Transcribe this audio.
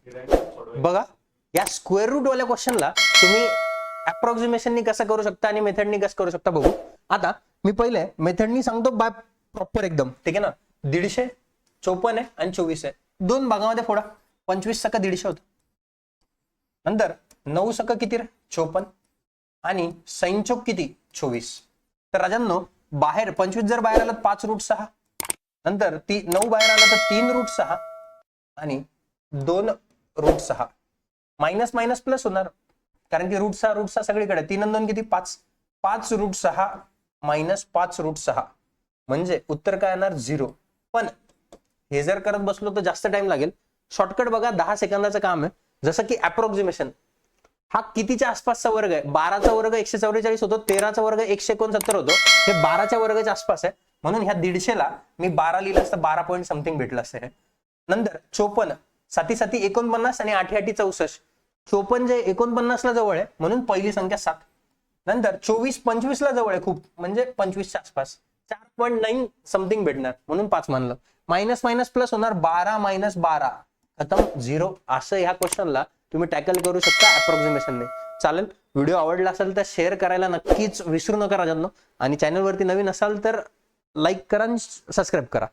बघा या square route वाल्या क्वेश्चनला तुम्ही अप्रॉक्सिमेशननी कसं करू शकता आणि मेथडनी कसं करू शकता बघू. आता मी पहिले मेथडनी सांगतो बाय प्रॉपर एकदम, ठीक आहे ना. 150, 54 आहे आणि 24 आहे. दोन भागामध्ये फोडा. 25 सका 150 होतं. नंतर 9 सका किती रे 54 आणि sin चौक किती 24. तर राजांनो बाहेर 25 जर बाहेर आलं 5 रूट 6, नंतर 9 बाहेर आलं तर 3 रूट 6 आणि 2 रूट 6. मायनस मायनस प्लस होणार कारण की रूट 6 सगळीकडे. 3 आणि 2 किती 5. 5 रूट 6 मायनस 5 रूट 6 म्हणजे उत्तर काय येणार 0. पण हे जर करत बसलो तर जास्त टाइम लागेल. शॉर्टकट बघा 10 सेकंदाचं काम आहे. जसं की अप्रॉक्सिमेशन हा कितीच्या आसपासचा वर्ग आहे. 12चा वर्ग 144 होतो. 13चा वर्ग 169 होतो. हे 12च्या वर्गाच्या आसपास आहे. म्हणून ह्या 150ला मी 12 लिहिलं असतं 12 पॉईंट समथिंग भेटलं असतं हे. नंतर 54 साती साती 49 आणि 8 8 64. 54 जे 49 ला जवळ आहे म्हणून पहिली संख्या 7. नंतर 24 25 ला जवळ आहे खूप म्हणजे 25च्या आसपास 4.9 समथिंग भेटणार म्हणून 5 मानलं. मायनस मायनस प्लस होणार 12 मायनस 12 खतम 0. असं ह्या क्वेश्चनला तुम्ही टॅकल करू शकता अप्रॉक्सिमेशनने. चालेल. व्हिडिओ आवडला असेल तर शेअर करायला नक्कीच विसरू नका राजांनो. आणि चॅनलवरती नवीन असाल तर लाईक करा आणि सबस्क्राईब करा.